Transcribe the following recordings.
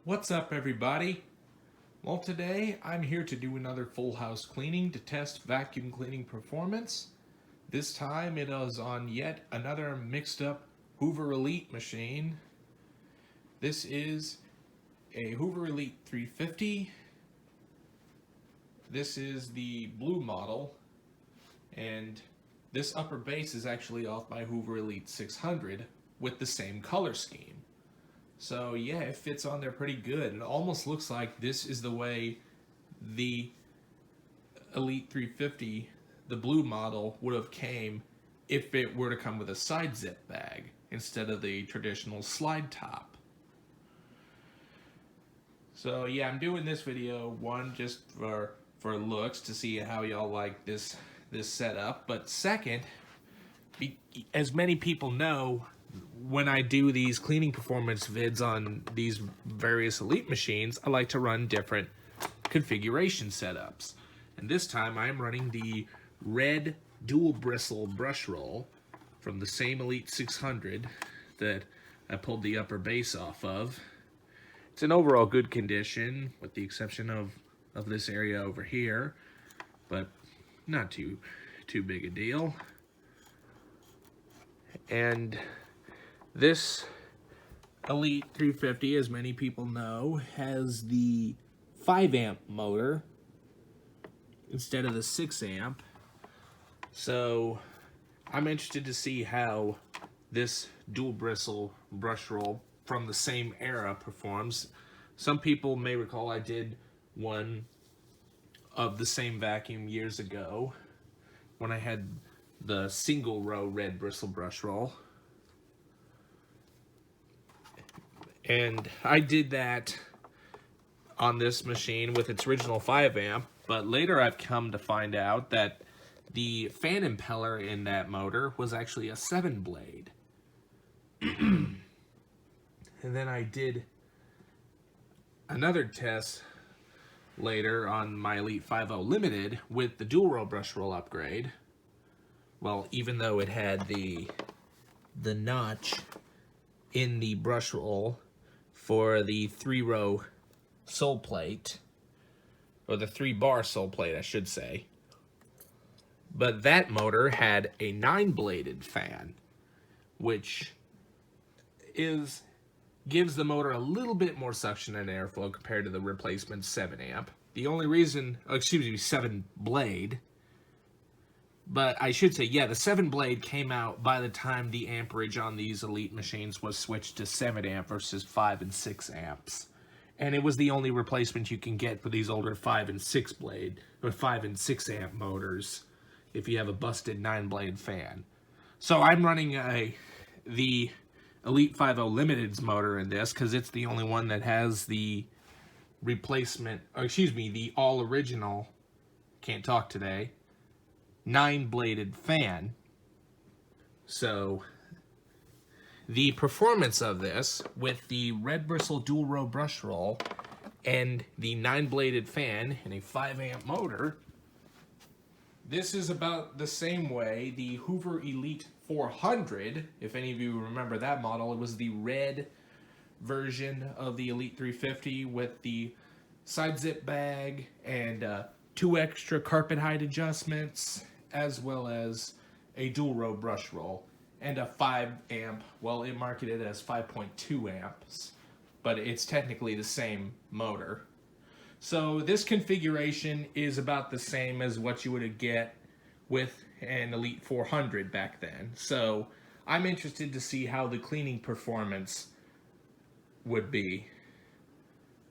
What's up, everybody? Well, today I'm here to do another full house cleaning to test vacuum cleaning performance. This time it is on yet another mixed up Hoover Elite machine. This is a Hoover Elite 350. This is the blue model, and this upper base is actually off my Hoover Elite 600 with the same color scheme. So yeah, it fits on there pretty good. It almost looks like this is the way the Elite 350, the blue model, would have came if it were to come with a side zip bag instead of the traditional slide top. So yeah, I'm doing this video, one, just for looks, to see how y'all like this setup, but second, as many people know, when I do these cleaning performance vids on these various Elite machines, I like to run different configuration setups. And this time I'm running the red dual bristle brush roll from the same Elite 600 that I pulled the upper base off of. It's in overall good condition, with the exception of this area over here, but not too big a deal. And this Elite 350, as many people know, has the 5 amp motor instead of the 6 amp. So I'm interested to see how this dual bristle brush roll from the same era performs. Some people may recall I did one of the same vacuum years ago when I had the single row red bristle brush roll. And I did that on this machine with its original 5 amp, but later I've come to find out that the fan impeller in that motor was actually a 7 blade. And then I did another test later on my Elite 50 Limited with the dual row brush roll upgrade. Well, even though it had the notch in the brush roll for the 3-row sole plate, or the 3-bar sole plate, I should say. But that motor had a 9-bladed fan, which gives the motor a little bit more suction and airflow compared to the replacement 7 amp. The only reason, 7 blade. But I should say, yeah, the 7 blade came out by the time the amperage on these Elite machines was switched to 7 amp versus 5 and 6 amps. And it was the only replacement you can get for these older 5 and 6 blade, or 5 and 6 amp motors if you have a busted 9 blade fan. So I'm running the Elite 50 Limited's motor in this because it's the only one that has the replacement, the all original, can't talk today, 9-bladed fan. So the performance of this with the red bristle dual row brush roll and the 9-bladed fan in a 5 amp motor, this is about the same way the Hoover Elite 400, if any of you remember that model, it was the red version of the Elite 350 with the side zip bag and 2 extra carpet height adjustments, as well as a dual row brush roll and a 5 amp, well, it marketed as 5.2 amps, but it's technically the same motor. So this configuration is about the same as what you would get with an Elite 400 back then. So I'm interested to see how the cleaning performance would be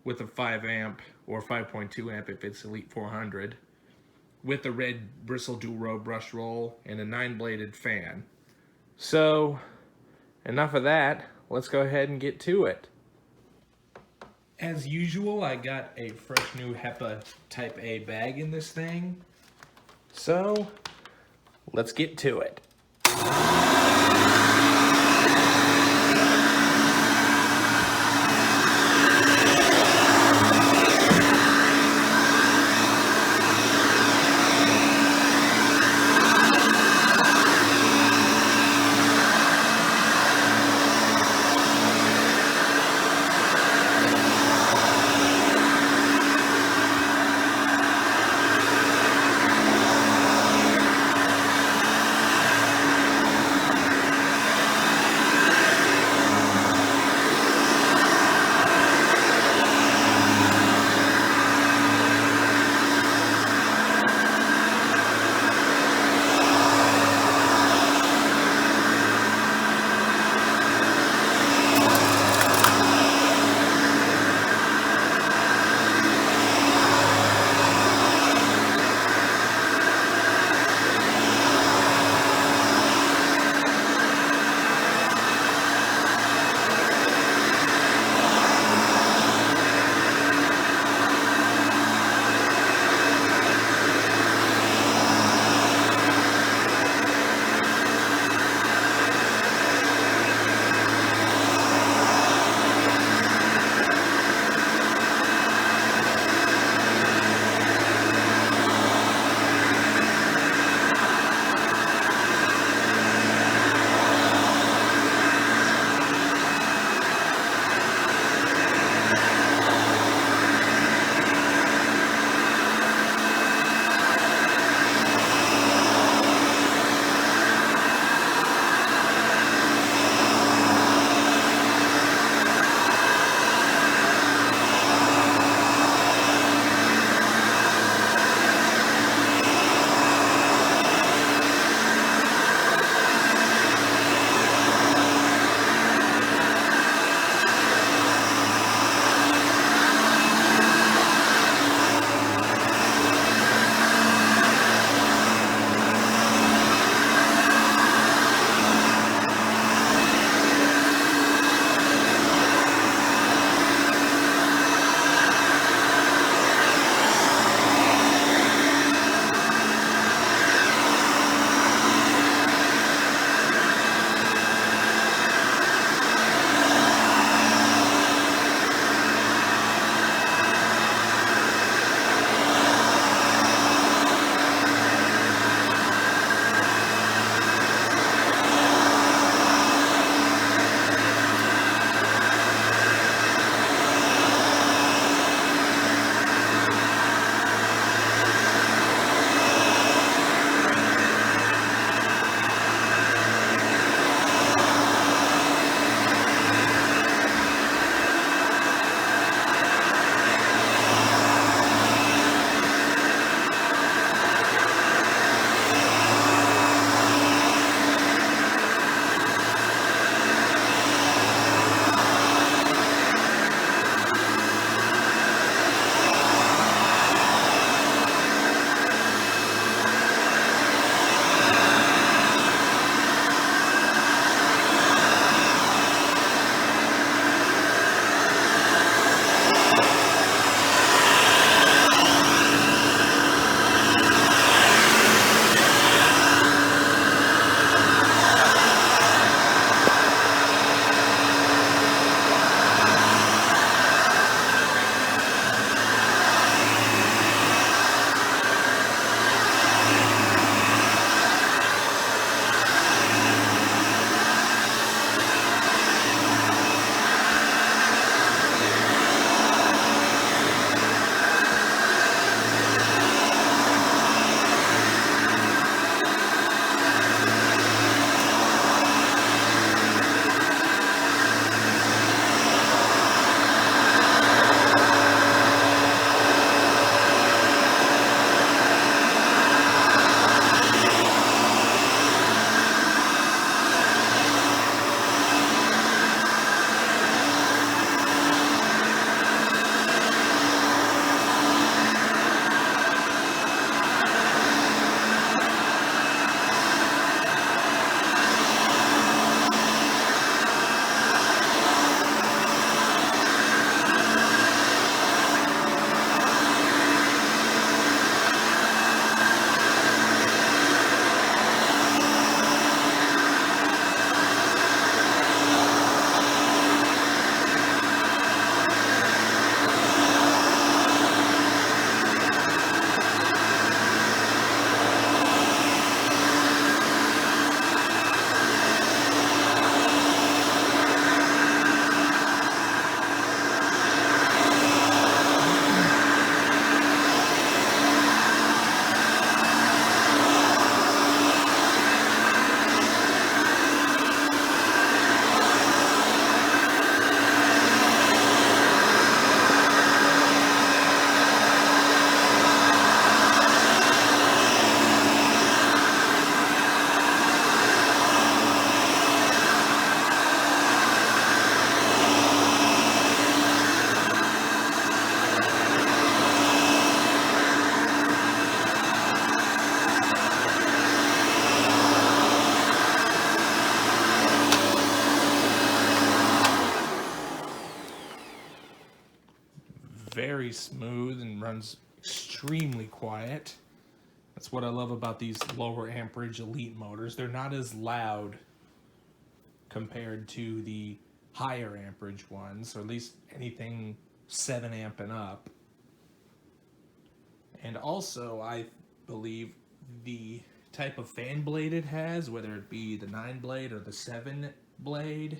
with a 5 amp or 5.2 amp if it's Elite 400, with a red bristle dual row brush roll and a 9-bladed fan. So enough of that, let's go ahead and get to it. As usual, I got a fresh new HEPA Type A bag in this thing. So let's get to it. very smooth and runs extremely quiet. That's what I love about these lower amperage Elite motors. They're not as loud compared to the higher amperage ones, or at least anything 7 amp and up. And also, I believe the type of fan blade it has, whether it be the 9 blade or the 7 blade,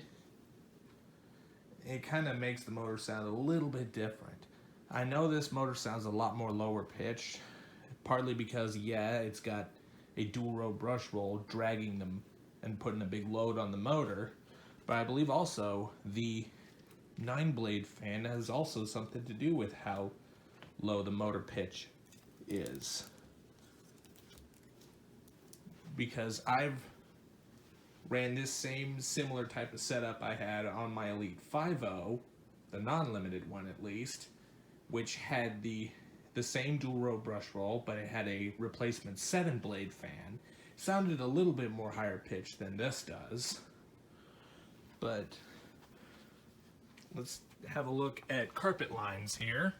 it kind of makes the motor sound a little bit different. I know this motor sounds a lot more lower pitched, partly because, yeah, it's got a dual row brush roll dragging them and putting a big load on the motor, but I believe also the 9 blade fan has also something to do with how low the motor pitch is. Because I've ran this same similar type of setup I had on my Elite 5.0, the non-limited one at least, which had the same dual row brush roll, but it had a replacement 7 blade fan. It sounded a little bit more higher pitched than this does. But let's have a look at carpet lines here.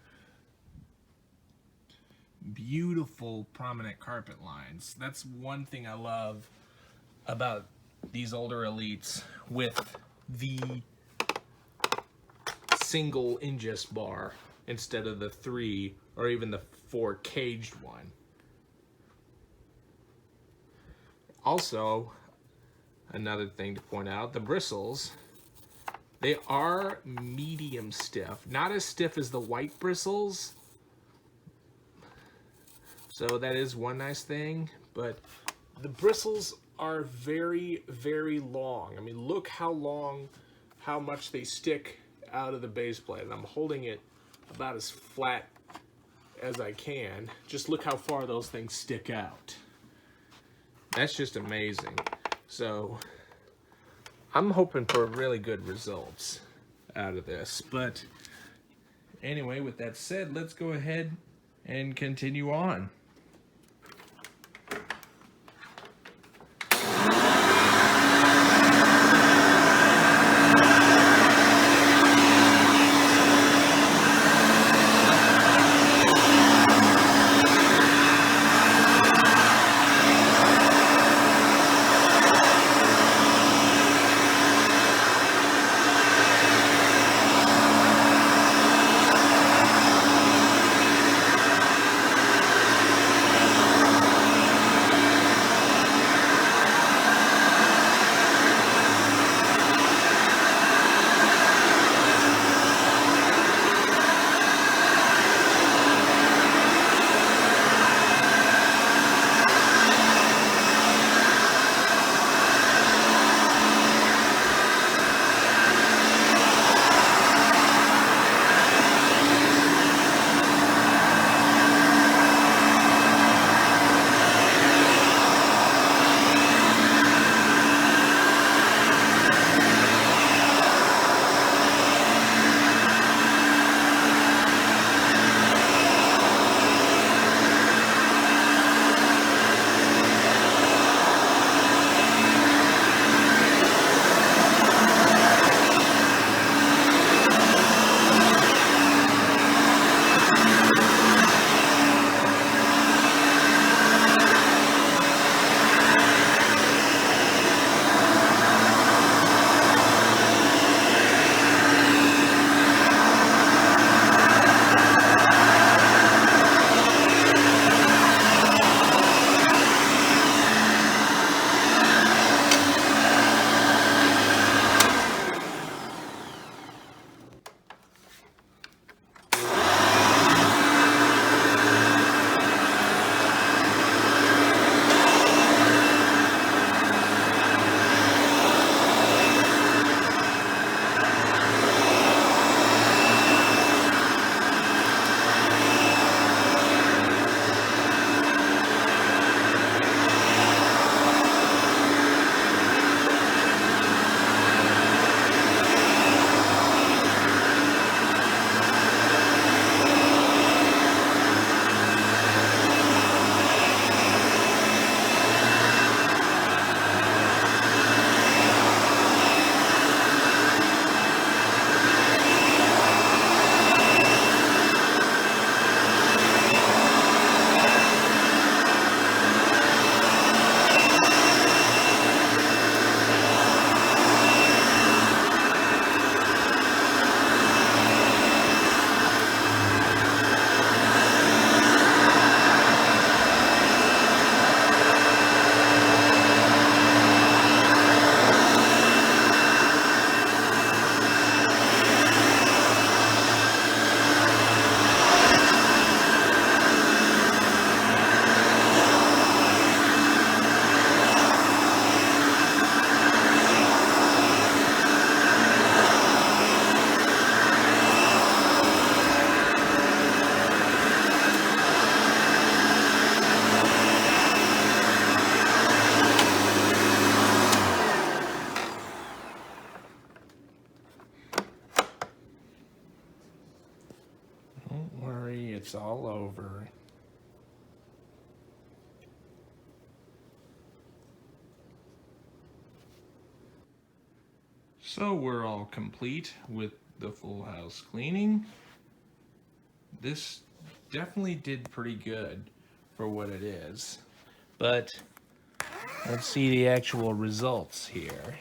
Beautiful prominent carpet lines. That's one thing I love about these older Elites with the single ingest bar instead of the 3 or even the 4 caged one. Also, another thing to point out, the bristles, they are medium stiff. Not as stiff as the white bristles, so that is one nice thing, but the bristles are very, very long. I mean, look how long, how much they stick out of the base plate. And I'm holding it about as flat as I can. Just look how far those things stick out. That's just amazing. So I'm hoping for really good results out of this. But anyway, with that said, let's go ahead and continue on. Don't worry, it's all over. So we're all complete with the full house cleaning. This definitely did pretty good for what it is. But let's see the actual results here.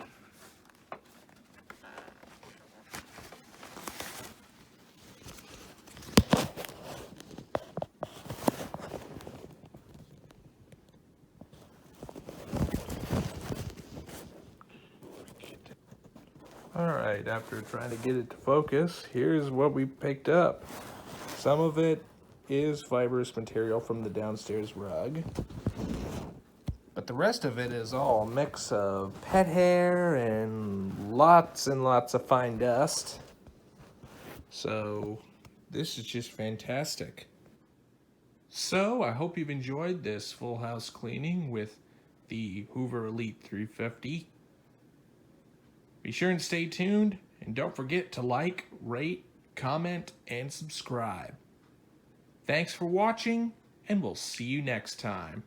Alright, after trying to get it to focus, here's what we picked up. Some of it is fibrous material from the downstairs rug, but the rest of it is all a mix of pet hair and lots of fine dust. So this is just fantastic. So I hope you've enjoyed this full house cleaning with the Hoover Elite 350. Be sure and stay tuned, and don't forget to like, rate, comment, and subscribe. Thanks for watching, and we'll see you next time.